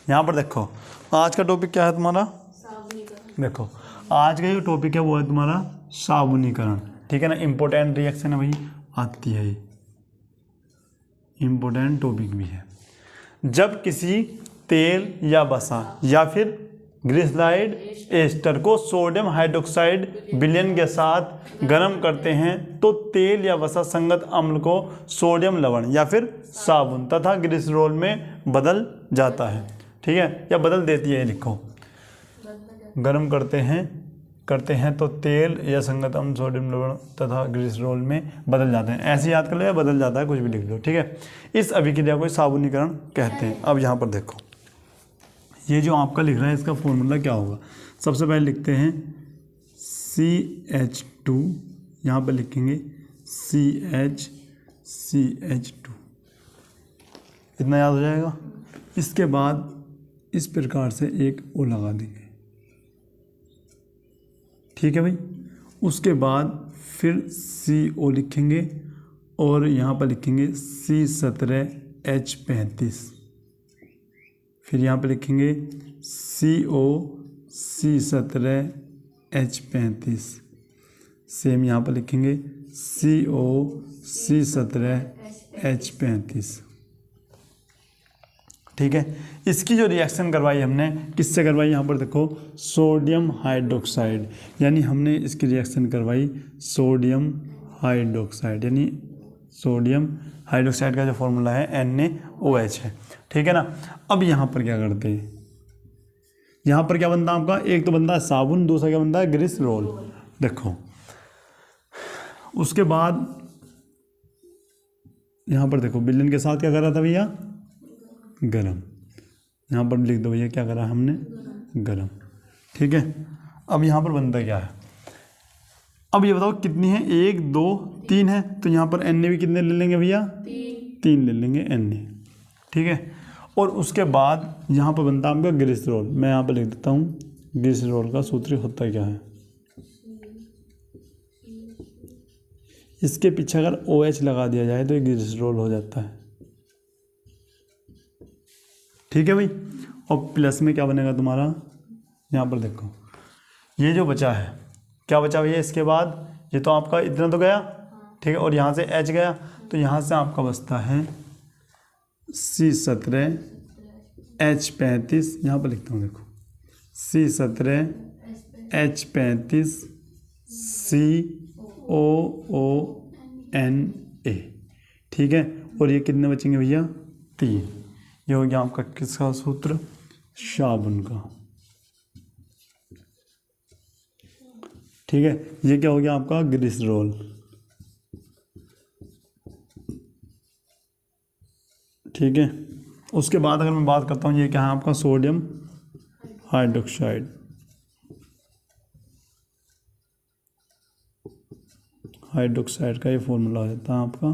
यहाँ पर देखो आज का टॉपिक क्या है तुम्हारा, देखो आज का जो टॉपिक है वो है तुम्हारा साबुनीकरण। ठीक है ना, इम्पोर्टेंट रिएक्शन है भाई, आती है ये, इम्पोर्टेंट टॉपिक भी है। जब किसी तेल या वसा या फिर ग्लिसराइड एस्टर को सोडियम हाइड्रोक्साइड विलयन के साथ गर्म करते हैं तो तेल या वसा संगत अम्ल को सोडियम लवण या फिर साबुन तथा ग्लिसरॉल में बदल जाता है। ठीक है, या बदल देती है, लिखो। गर्म करते हैं तो तेल या संगत अम्ल सोडियम लवण तथा ग्लिसरॉल में बदल जाते हैं। ऐसे याद कर लो या बदल जाता है, कुछ भी लिख लो। ठीक है, इस अभिक्रिया को साबुनीकरण कहते हैं। अब यहाँ पर देखो, ये जो आपका लिख रहा है इसका फॉर्मूला क्या होगा। सबसे पहले लिखते हैं CH2, यहाँ पर लिखेंगे CH2, इतना याद हो जाएगा। इसके बाद इस प्रकार से एक O लगा देंगे। ठीक है भाई, उसके बाद फिर CO लिखेंगे और यहाँ पर लिखेंगे C17H35, फिर यहाँ पर लिखेंगे CO C17H35, सेम यहाँ पर लिखेंगे CO C17H35। ठीक है, इसकी जो रिएक्शन करवाई हमने किससे करवाई, यहाँ पर देखो सोडियम हाइड्रोक्साइड, यानी हमने इसकी रिएक्शन करवाई सोडियम हाइड्रोक्साइड, यानी सोडियम हाइड्रोक्साइड का जो फॉर्मूला है NaOH है। ठीक है ना। अब यहाँ पर क्या करते हैं, यहाँ पर क्या बनता है आपका, एक तो बनता है साबुन, दूसरा क्या बनता है ग्लिसरॉल। देखो उसके बाद यहाँ पर देखो विलयन के साथ क्या करा था भैया, गरम। यहाँ पर लिख दो भैया क्या करा हमने, गरम। ठीक है, अब यहाँ पर बनता क्या है, अब ये बताओ कितनी है, 1 2 3 है, तो यहाँ पर Na भी कितने ले लेंगे भैया, 3 ले लेंगे Na। ठीक है, और उसके बाद यहाँ पर बनता है आपका ग्लिसरॉल। मैं यहाँ पर लिख देता हूँ ग्लिसरॉल का सूत्र होता क्या है, इसके पीछे अगर OH लगा दिया जाए तो ये ग्लिसरॉल हो जाता है। ठीक है भाई, और प्लस में क्या बनेगा तुम्हारा, यहाँ पर देखो ये जो बचा है, क्या बचा भैया इसके बाद, ये तो आपका इतना तो गया। ठीक है, और यहाँ से H गया, तो यहाँ से आपका बचता है C17H35, यहाँ पर लिखता हूँ देखो C17H35 COONA। ठीक है, और ये कितने बचेंगे भैया, 3। ये हो गया आपका किसका सूत्र, साबुन का। ठीक है, ये क्या हो गया आपका ग्लिसरॉल। ठीक है, उसके बाद अगर मैं बात करता हूँ, ये क्या है आपका सोडियम हाइड्रोक्साइड। हाइड्रोक्साइड का ये फॉर्मूला हो जाता है आपका।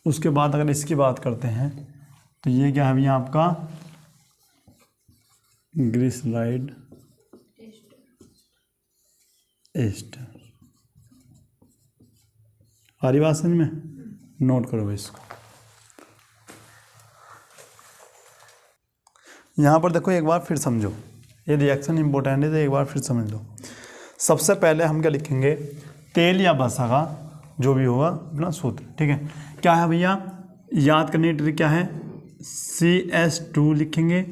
उसके बाद अगर इसकी बात करते हैं तो ये क्या है भैया आपका ग्लिसराइड एस्टर। आ रही बात समझ में, नोट करो भाई इसको। यहाँ पर देखो एक बार फिर समझो, ये रिएक्शन इंपॉर्टेंट है तो एक बार फिर समझ लो। सबसे पहले हम क्या लिखेंगे, तेल या वसा का जो भी होगा अपना सूत्र। ठीक है, क्या है भैया, याद करने की ट्रिक क्या है, CH2 लिखेंगे,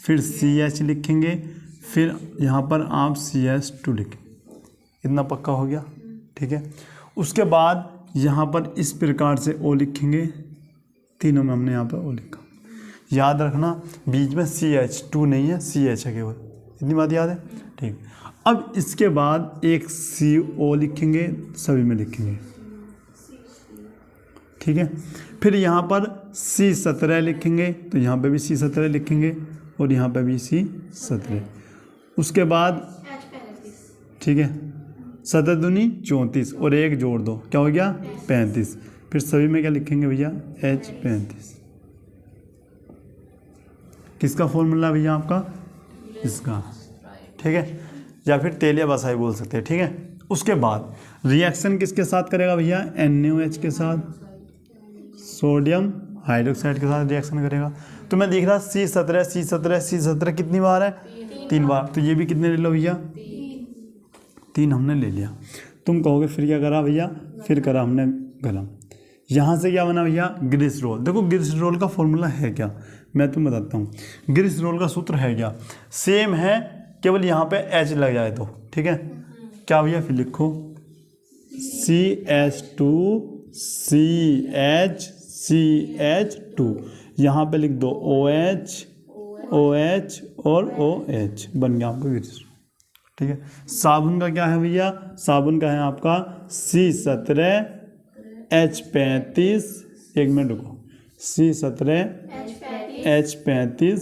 फिर CH लिखेंगे, फिर यहाँ पर आप CH2 लिखेंगे। इतना पक्का हो गया। ठीक है, उसके बाद यहाँ पर इस प्रकार से O लिखेंगे, तीनों में हमने यहाँ पर O लिखा। याद रखना बीच में CH2 नहीं है, CH है केवल, इतनी बात याद है। ठीक, अब इसके बाद एक CO लिखेंगे, सभी में लिखेंगे। ठीक है, फिर यहाँ पर C17 लिखेंगे, तो यहाँ पे भी C17 लिखेंगे और यहाँ पे भी C17। उसके बाद ठीक है, 17 दूनी 34 और 1 जोड़ दो, क्या हो गया 35। फिर सभी में क्या लिखेंगे भैया, H35। किसका फॉर्मूला भैया आपका, इसका। ठीक है, या फिर तेल या वसा बोल सकते हैं। ठीक है, उसके बाद रिएक्शन किसके साथ करेगा भैया, NaOH के साथ, सोडियम हाइड्रोक्साइड के साथ रिएक्शन करेगा। तो मैं देख रहा C17 C17 C17 कितनी बार है? 3 बार। तो ये भी कितने ले लो भैया? 3 हमने ले लिया। तुम कहोगे फिर क्या करा भैया? फिर करा हमने गरम। यहाँ से क्या बना भैया? ग्लिसरॉल। देखो ग्लिसरॉल का फॉर्मूला है क्या, मैं तुम्हें बताता हूँ। ग्लिसरॉल का सूत्र है क्या? सेम है, केवल यहाँ पे H लग जाए तो ठीक है। क्या भैया? फिर लिखो CH2 CH2, यहाँ पे लिख दो OH OH और OH, बन गया आपका ग्लिसरॉल। ठीक है। साबुन का क्या है भैया? साबुन का है आपका C17 H35, एक मिनट रुको, C17 H35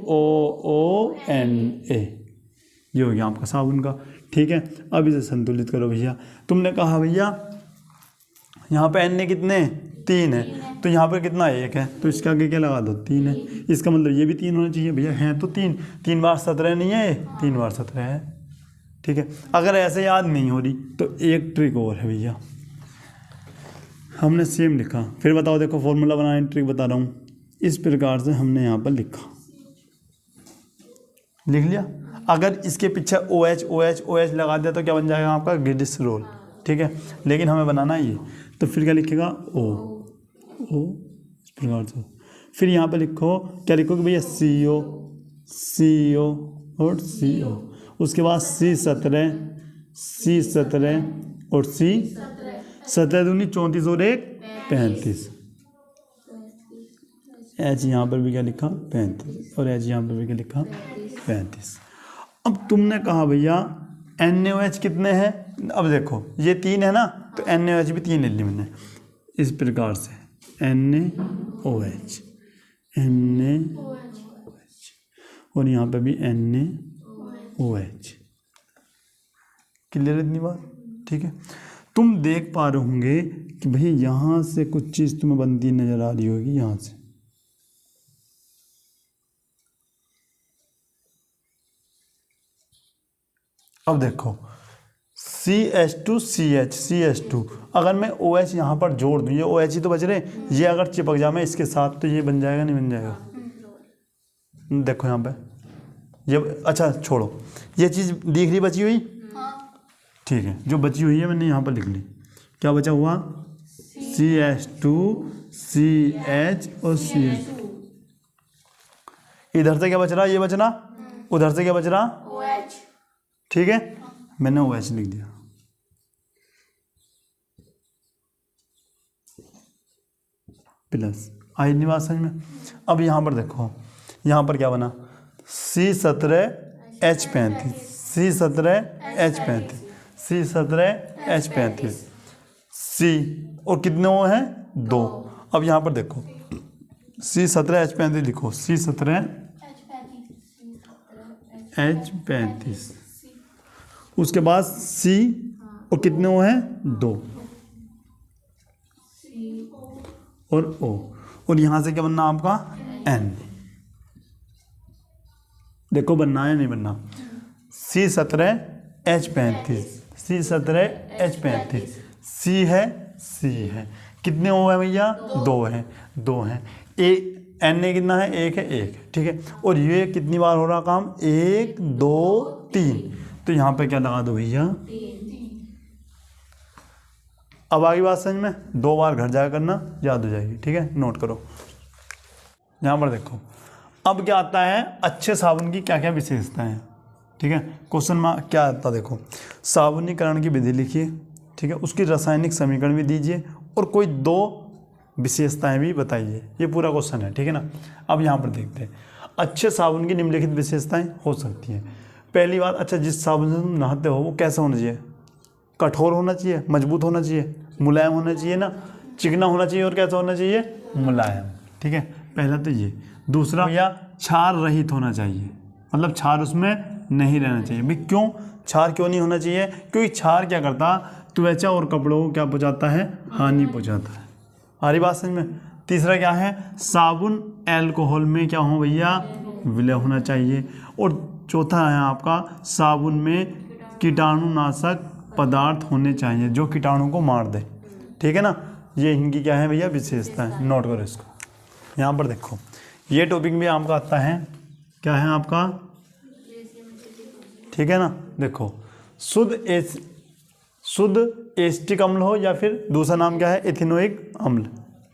COONA, ये हो गया आपका साबुन का। ठीक है। अब इसे संतुलित करो भैया। तुमने कहा भैया यहाँ पे Na कितने? 3 है, तो यहाँ पर कितना? 1 है, तो इसका आगे क्या लगा दो? 3 है। इसका मतलब ये भी 3 होना चाहिए भैया, हैं तो 3। 3 बार 17 नहीं है, 3 बार 17 है। ठीक है। अगर ऐसे याद नहीं हो रही तो एक ट्रिक और है भैया, हमने सेम लिखा। फिर बताओ, देखो फॉर्मूला बनाने ट्रिक बता रहा हूँ। इस प्रकार से हमने यहाँ पर लिखा, लिख लिया। अगर इसके पीछे OH OH OH लगा दिया तो क्या बन जाएगा आपका? ग्लिसरॉल। ठीक है। लेकिन हमें बनाना है ये, तो फिर क्या लिखेगा? O इस प्रकार से। फिर यहाँ पे लिखो, क्या लिखोगे भैया? CO और CO। उसके बाद C17 और C17 दूनी 34 और 1 35। H यहाँ पर भी क्या लिखा? 35, और H यहाँ पर भी क्या लिखा? 35। अब तुमने कहा भैया NaOH कितने हैं? अब देखो ये 3 है ना, तो NaOH भी 3 ले ली मैंने इस प्रकार से, NaOH और यहाँ पे भी NaOH। क्लियर इतनी बात? ठीक है। तुम देख पा रहे होंगे कि भाई यहाँ से कुछ चीज़ तुम्हें बनती नजर आ रही होगी, यहाँ से। अब देखो CH2 CH2, अगर मैं OH यहाँ पर जोड़ दूँ, ये OH ही तो बच रहे, ये अगर चिपक जाए मैं इसके साथ, तो ये बन जाएगा नहीं बन जाएगा? देखो यहाँ पे ये, अच्छा छोड़ो, ये चीज़ दिख रही बची हुई? ठीक है, जो बची हुई है मैंने यहाँ पर लिख ली। क्या बचा हुआ? CH2 CH और CH। इधर से क्या बच रहा? ये बच रहा। उधर से क्या बच रहा? OH। ठीक है, मैंने OH लिख दिया। प्लस। आई नहीं बात समझ में? अब यहाँ पर देखो, यहाँ पर क्या बना? C17 H35 C17 H35 C17 H35 C, और कितने वो हैं? 2। अब यहाँ पर देखो C17 H35 लिखो, C17 H35, उसके बाद C, और कितने वो हैं? 2 और O, और यहाँ से क्या बनना आपका? N। देखो बनना है नहीं बनना? C17 H35 C17 H35 C है, कितने O है भैया? 2 हैं। Na कितना है? 1 है, 1। ठीक है, और ये कितनी बार हो रहा काम? 1 2 3, तो यहाँ पे क्या लगा दो भैया? 3। अब आगे बात समझ में? 2 बार घर जाया करना, याद हो जाएगी। ठीक है, नोट करो। यहाँ पर देखो, अब क्या आता है? अच्छे साबुन की क्या क्या विशेषताएं हैं? ठीक है, क्वेश्चन में क्या आता है? देखो, साबुनीकरण की विधि लिखिए। ठीक है, उसकी रासायनिक समीकरण भी दीजिए, और कोई 2 विशेषताएं भी बताइए। ये पूरा क्वेश्चन है। ठीक है ना? अब यहाँ पर देखते हैं, अच्छे साबुन की निम्नलिखित विशेषताएं हो सकती हैं। पहली बात, अच्छा जिस साबुन से तुम नहाते हो वो कैसा होना चाहिए? कठोर होना चाहिए, मजबूत होना चाहिए, मुलायम होना चाहिए ना, चिकना होना चाहिए, और कैसा होना चाहिए? मुलायम। ठीक है, पहला तो ये। दूसरा भैया, क्षार रहित होना चाहिए, मतलब क्षार उसमें नहीं रहना चाहिए। भाई क्यों क्षार क्यों नहीं होना चाहिए? क्योंकि क्षार क्या करता? त्वचा और कपड़ों को क्या पहुँचाता है? हानि पहुँचाता है। हमारी बात समझ में? तीसरा क्या है? साबुन अल्कोहल में क्या हो भैया? विलय होना चाहिए। और चौथा है आपका, साबुन में कीटाणुनाशक पदार्थ होने चाहिए जो कीटाणु को मार दे। ठीक है ना? ये इनकी क्या है भैया विशेषता है, नोट करो इसको। यहाँ पर देखो ये टॉपिक भी आपका आता है, क्या है आपका, ठीक है ना। देखो शुद्ध एसिटिक अम्ल हो या फिर दूसरा नाम क्या है एथेनोइक अम्ल,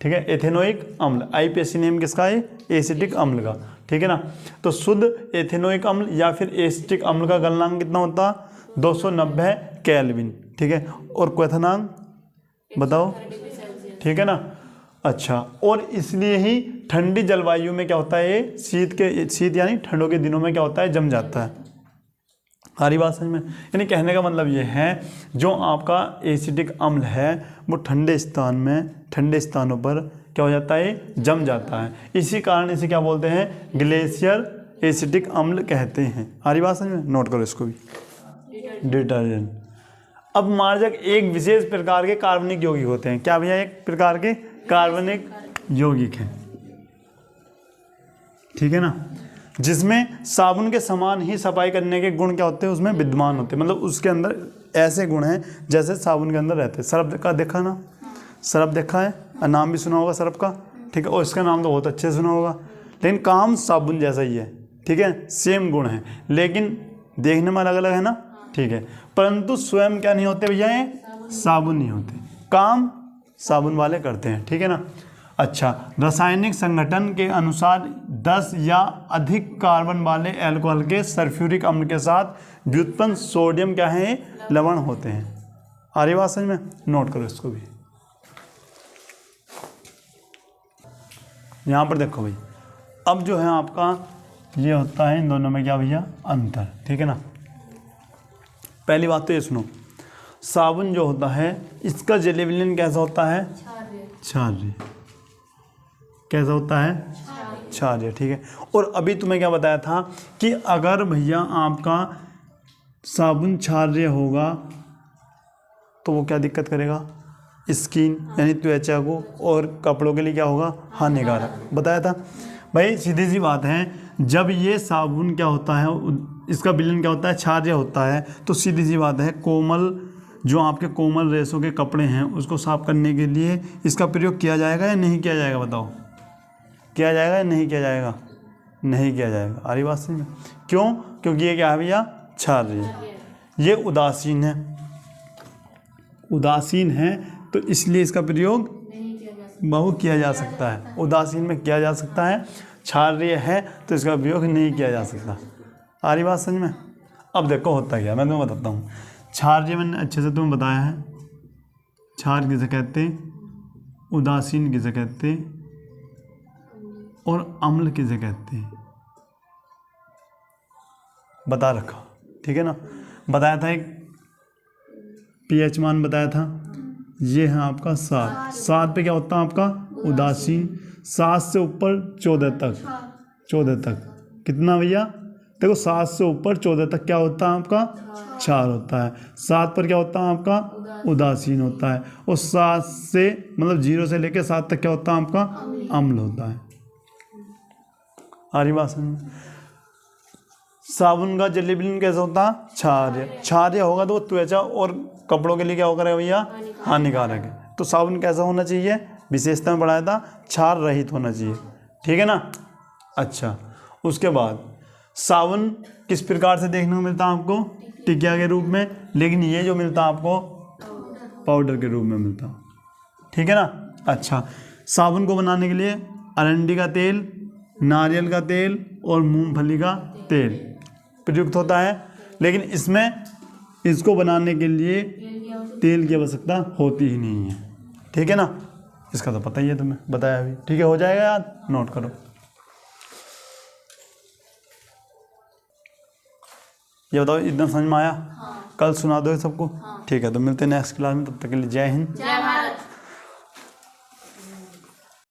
ठीक है, एथेनोइक अम्ल, आईपीएसी नेम किसका है, एसिटिक अम्ल का, ठीक है ना। तो शुद्ध एथेनोइक अम्ल या फिर एसिटिक अम्ल का गलनांक कितना होता, 290 केल्विन, ठीक है, और क्वथनांक बताओ, ठीक है ना। अच्छा, और इसलिए ही ठंडी जलवायु में क्या होता है, ये शीत यानी ठंडों के दिनों में क्या होता है, जम जाता है। सारी बात समझ में, यानी कहने का मतलब ये है जो आपका एसिटिक अम्ल है वो ठंडे स्थानों पर क्या हो जाता है, जम जाता है। इसी कारण इसे क्या बोलते हैं, ग्लेशियर एसिटिक अम्ल कहते हैं। सारी बात समझ में, नोट करो इसको भी, डिटर्जेंट। अब मार्जक एक विशेष प्रकार के कार्बनिक यौगिक होते हैं, क्या भैया, एक प्रकार के कार्बनिक यौगिक हैं, ठीक है ना, जिसमें साबुन के समान ही सफाई करने के गुण क्या होते हैं, उसमें विद्यमान होते हैं, मतलब उसके अंदर ऐसे गुण हैं जैसे साबुन के अंदर रहते हैं। सर्फ का देखा ना, सर्फ देखा है, और नाम भी सुना होगा सर्फ का, ठीक है, और इसका नाम तो बहुत अच्छे से सुना होगा, लेकिन काम साबुन जैसा ही है, ठीक है, सेम गुण है, लेकिन देखने में अलग अलग है ना, ठीक है, परंतु स्वयं क्या नहीं होते भैया, ये साबुन नहीं होते, काम साबुन वाले करते हैं, ठीक है ना। अच्छा, रासायनिक संगठन के अनुसार 10 या अधिक कार्बन वाले अल्कोहल के सल्फ्यूरिक अम्ल के साथ व्युत्पन्न सोडियम क्या है, लवण होते हैं। आ रही बात समझ में, नोट करो इसको भी। यहाँ पर देखो भाई, अब जो है आपका ये होता है इन दोनों में क्या भैया, अंतर, ठीक है ना। पहली बात तो ये सुनो, साबुन जो होता है इसका जलीय विलयन कैसा होता है, क्षार्य, कैसा होता है, क्षार्य, ठीक है। और अभी तुम्हें क्या बताया था कि अगर भैया आपका साबुन क्षार्य होगा तो वो क्या दिक्कत करेगा, स्किन यानी त्वचा को और कपड़ों के लिए क्या होगा, हानिकारक, बताया था भाई। सीधी सी बात है, जब ये साबुन क्या होता है, इसका विलयन क्या होता है, क्षार्य होता है, तो सीधी सी बात है कोमल, जो आपके कोमल रेशों के कपड़े हैं उसको साफ करने के लिए इसका प्रयोग किया जाएगा या नहीं किया जाएगा, बताओ, किया जाएगा या नहीं किया जाएगा, नहीं किया जाएगा। आ रही बात समझ में, क्यों, क्योंकि ये क्या है भैया, क्षार्य, ये उदासीन है, तो इसलिए इसका प्रयोग बहुत किया जा सकता है, उदासीन में किया जा सकता है, क्षार्य है तो इसका प्रयोग नहीं किया जा सकता। आ रही बात समझ में। अब देखो होता क्या, मैं तुम्हें बताता हूँ। क्षार्य मैंने अच्छे से तुम्हें बताया है, क्षार किसे कहते हैं, उदासीन किसे कहते हैं, और अम्ल किसे कहते हैं, बता रखा, ठीक है ना। बताया था एक पीएच मान बताया था, ये है आपका 7 पे क्या होता है आपका उदासीन, 7 से ऊपर 14 तक कितना भैया, देखो 7 से ऊपर 14 तक क्या होता है आपका, क्षार होता है, 7 पर क्या होता है आपका उदासीन होता है, और 7 से मतलब 0 से लेकर 7 तक क्या होता है आपका अम्ल होता है। आ रही बात समझ। साबुन का जलीय विलयन कैसा होता है, क्षार्य होगा तो त्वचा और कपड़ों के लिए क्या होगा भैया, हानिकारक है। तो साबुन कैसा होना चाहिए, विशेषता में बढ़ाया था, क्षार रहित होना चाहिए, ठीक है ना। अच्छा, उसके बाद साबुन किस प्रकार से देखने को मिलता है आपको, टिकिया के रूप में, लेकिन ये जो मिलता है आपको पाउडर के रूप में मिलता है, ठीक है ना। अच्छा, साबुन को बनाने के लिए अरंडी का तेल, नारियल का तेल और मूंगफली का तेल प्रयुक्त होता है, लेकिन इसमें इसको बनाने के लिए तेल की आवश्यकता होती ही नहीं है, ठीक है ना। इसका तो पता ही है तुम्हें, बताया अभी, ठीक है, हो जाएगा याद, नोट करो। ये बताओ इतना समझ में आया, कल सुना दो सबको, ठीक है। तो मिलते हैं नेक्स्ट क्लास में, तब तक के लिए जय हिंद।